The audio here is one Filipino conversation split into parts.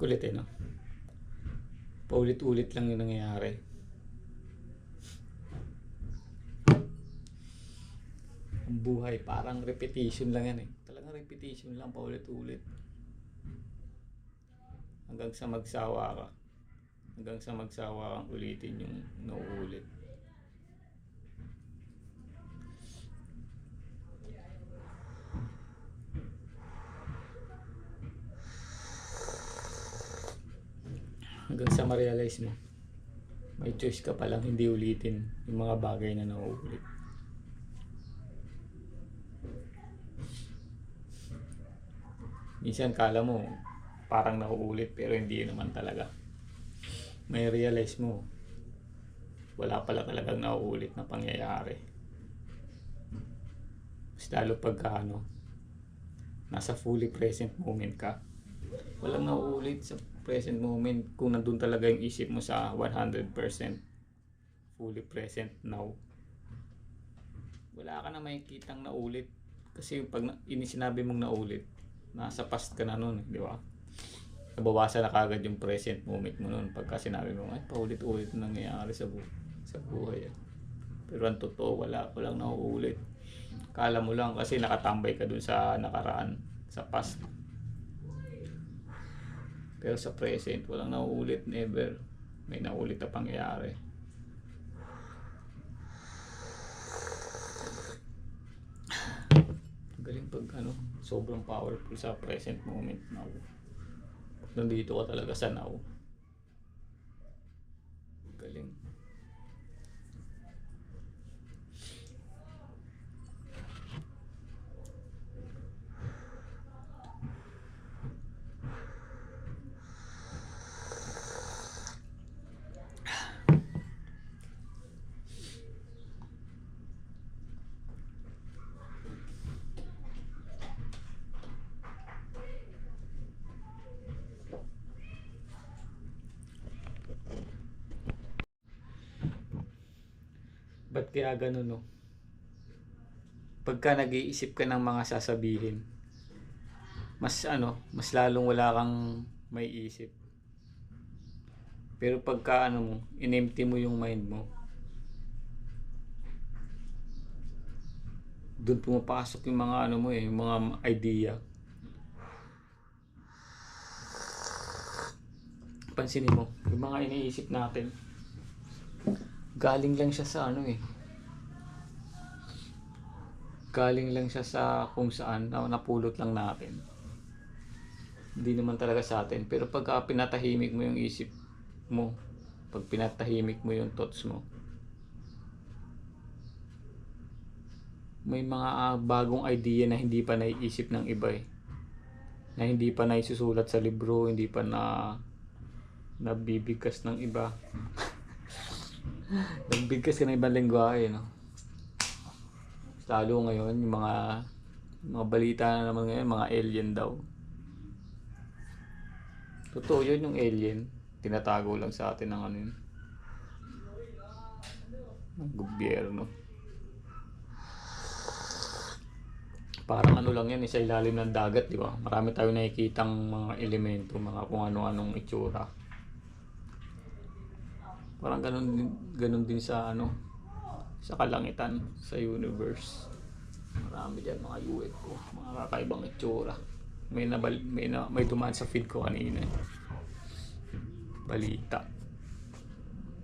Kulit no? Paulit-ulit lang yung nangyayari. Ang buhay, parang repetition lang yan Talagang repetition lang, paulit-ulit. Hanggang sa magsawa ka. Hanggang sa magsawa kang ulitin yung nauulit. Hanggang sa ma-realize mo, may choice ka palang hindi ulitin yung mga bagay na nauulit. Minsan kala mo parang nauulit pero hindi naman talaga. May realize mo, wala pala talagang nauulit na pangyayari. Mas lalo pagka nasa fully present moment ka. Walang nauulit sa present moment kung nandun talaga yung isip mo sa 100% fully present now. Wala ka na makikitang naulit kasi pag sinabi mong naulit, nasa past ka na nun, di ba? Nabawasan na kagad yung present moment mo nun pagka sinabi mo, ay paulit-ulit nangyayari sa buhay. Pero ang totoo, walang nauulit. Kala mo lang kasi nakatambay ka dun sa nakaraan, sa past. Pero sa present, walang nauulit, never. May nauulit na pangyayari. Galing pag sobrang powerful sa present moment now. Nandito ka talaga sa now. Galing. Ba't kaya ganun, no? Pagka nag-iisip ka ng mga sasabihin, mas lalong wala kang may isip. Pero pagka in-empty mo yung mind mo, doon pumapasok yung mga yung mga idea. Pansinin mo, yung mga iniisip natin, galing lang siya sa galing lang siya sa kung saan napulot lang natin. Hindi naman talaga sa atin. Pero pagka pinatahimik mo yung isip mo, pag pinatahimik mo yung thoughts mo, may mga bagong idea na hindi pa naiisip ng iba na hindi pa naisusulat sa libro, hindi pa nabibigkas ng iba. Nagbigkas ka ng ibang lengguwahe, no? Lalo ngayon, yung mga balita na naman ngayon, mga alien daw. Totoo yun, yung alien. Tinatago lang sa atin ng ng gobyerno. Parang lang yan, sa ilalim ng dagat, di ba? Marami tayong nakikitang mga elemento, mga kung ano-anong itsura. Parang ganun din sa sa kalangitan, sa universe. Marami diyan mga UFO, mga kakaibang itsura. May dumaan sa feed ko kanina. Balita.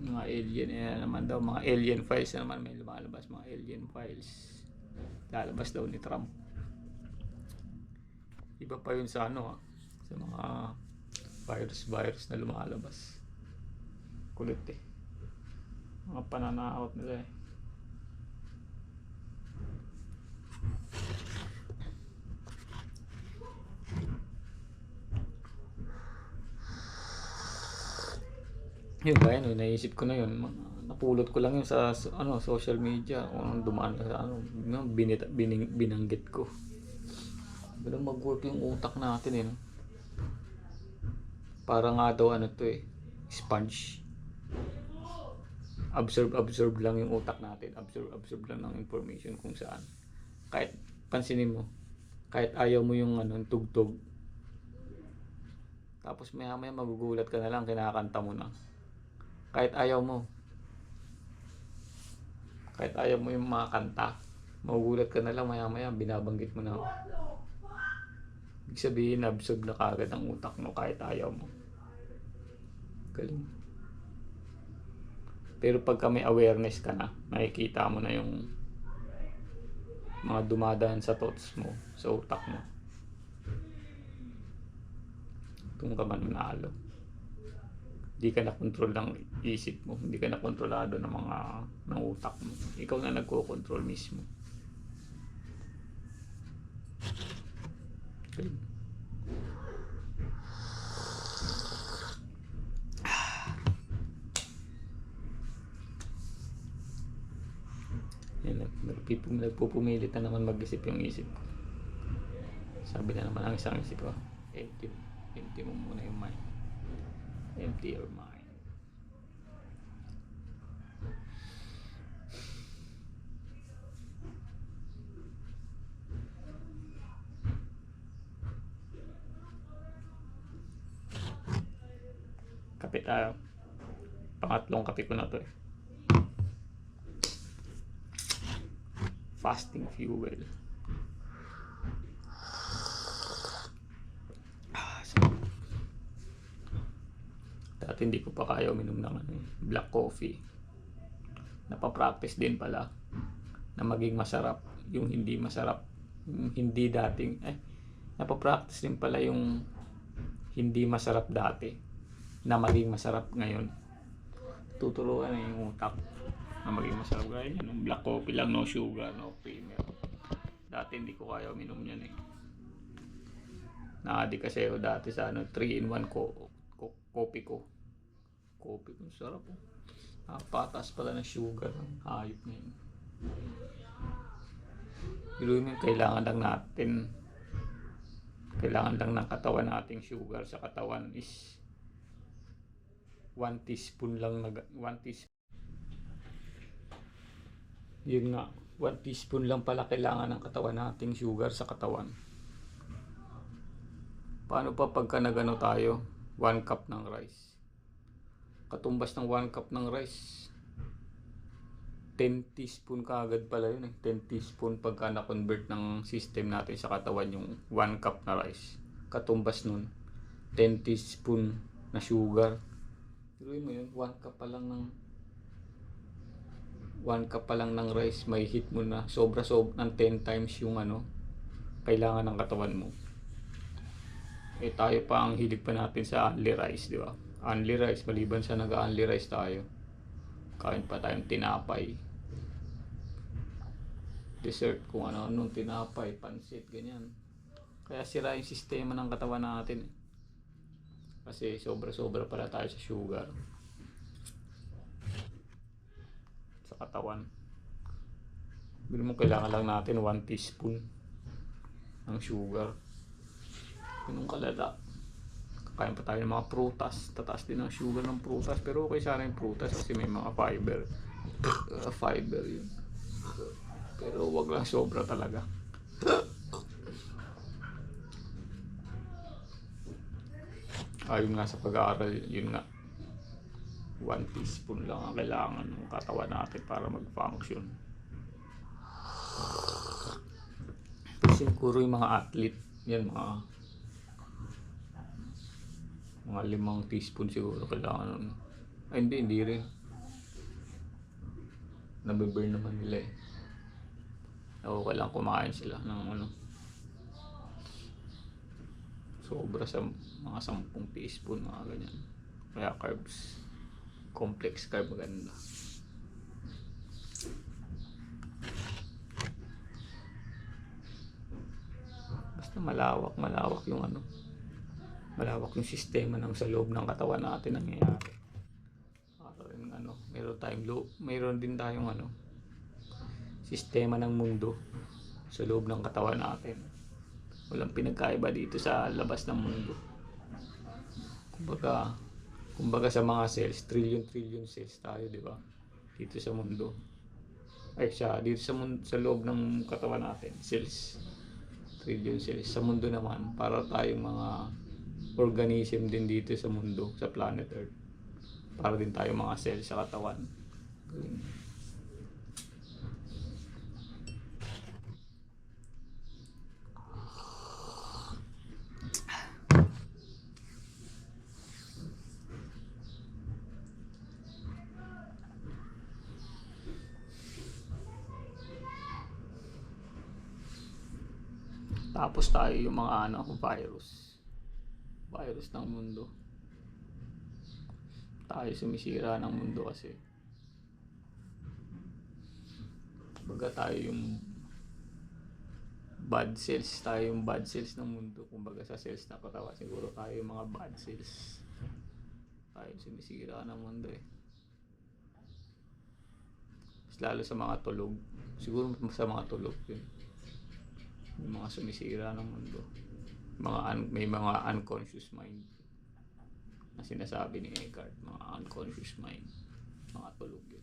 Mga alien naman daw, mga alien files na naman may lumalabas, mga alien files. Lalabas daw ni Trump. Iba pa yun sa sa mga virus na lumalabas. Kulit mga pananakot nila Yun ba yun, naisip ko na yun. Napulot ko lang yun sa social media. Kung dumaan sa binanggit ko. Ganun mag-work yung utak natin Para nga daw sponge. Absorb lang yung utak natin. Absorb lang ng information kung saan. Kahit pansinin mo, kahit ayaw mo yung tugtog, Tapos maya maya magugulat ka na lang, kinakanta mo na. Kahit ayaw mo. Kahit ayaw mo yung mga kanta, magugulat ka na lang maya maya, binabanggit mo na. Ibig sabihin, absorb na kagad ang utak mo kahit ayaw mo. Galing. Pero pagka may awareness ka na, nakikita mo na yung mga dumadaan sa thoughts mo, sa utak mo. Doon ka mananalo. Hindi ka na control ng isip mo, hindi ka na kontrolado ng utak mo. Ikaw na nagko-control mismo. Okay. Yan, nagpupumilit na naman mag-isip yung isip ko. Sabi na naman ang isang isip ko, empty mo muna yung mind. Empty your mind. Kape tayo. Pangatlong kape ko na to eh. Fasting fuel. Dati hindi ko pa kaya uminom ng black coffee. Napapractice din pala na maging masarap yung hindi masarap. Hindi dating napapractice din pala yung hindi masarap dati na maging masarap ngayon. Tuturuan na yung utak na maging masarap ngayon. Yung black coffee lang, no sugar, no creamer. Dati hindi ko kaya uminom yan eh. Na-addict kasi ako dati sa 3-in-1 coffee ko. Coffee ko, sarap po. Patas pala ng sugar. Hayop na yun. Biruin mo, kailangan lang ng katawan nating sugar sa katawan is 1 teaspoon lang 1 teaspoon. Yun nga, 1 teaspoon lang pala kailangan ng katawan nating sugar sa katawan. Paano pa pagka nagano tayo? 1 cup ng rice. Katumbas ng 1 cup ng rice, 10 teaspoon kaagad pala yun eh. 10 teaspoon pagka na-convert ng system natin sa katawan yung 1 cup na rice. Katumbas nun, 10 teaspoon na sugar. Tuloy mo yun, 1 cup pa lang ng rice, may hit mo na sobra ng 10 times yung kailangan ng katawan mo. Eh tayo pa ang hilig pa natin sa only rice, di ba? Only rice, maliban sa nag-only rice tayo, kain pa tayong tinapay, dessert, kung ano-anong tinapay, pansit, ganyan. Kaya sira yung sistema ng katawan natin eh. Kasi sobra pala tayo sa sugar sa katawan. Bili mo, kailangan lang natin 1 teaspoon ng sugar. Ganun kalala. Kakain pa tayo ng mga prutas. Tataas din ang sugar ng prutas. Pero okay sana yung prutas kasi may mga fiber. Fiber yun. Pero wag lang sobra talaga. Ayun nga sa pag-aaral, yun nga. 1 teaspoon lang ang kailangan ng katawan natin para mag-function. Siguro yung mga athlete, yan mga 5 teaspoon siguro kailangan nun. Ay hindi rin. Nabiburn naman nila eh. Ako kailangan kumain sila ng sobra sa mga 10 teaspoon, mga ganyan. Kaya carbs, complex carb maganda. Basta malawak yung malawak yung sistema ng sa loob ng katawan natin nangyayari. Meron din tayong sistema ng mundo sa loob ng katawan natin. Walang pinagkaiba dito sa labas ng mundo. Kumbaga sa mga cells, trillion cells tayo, di ba? Dito sa mundo. Dito sa loob ng katawan natin, cells. Trillion cells. Sa mundo naman, para tayong mga organism din dito sa mundo, sa planet Earth. Para din tayo mga cell sa katawan. Galing. Tapos tayo yung mga virus ng mundo. Tayo sumisira ng mundo kasi. Kumbaga tayo yung bad cells ng mundo. Kumbaga sa cells na katawan, siguro tayo yung mga bad cells. Tayo sumisira ng mundo eh. Lalo sa mga tulog. Siguro sa mga tulog yun. Yung mga sumisira ng mundo. May mga unconscious mind na sinasabi ni Eckhart, mga unconscious mind, mga tulog yun.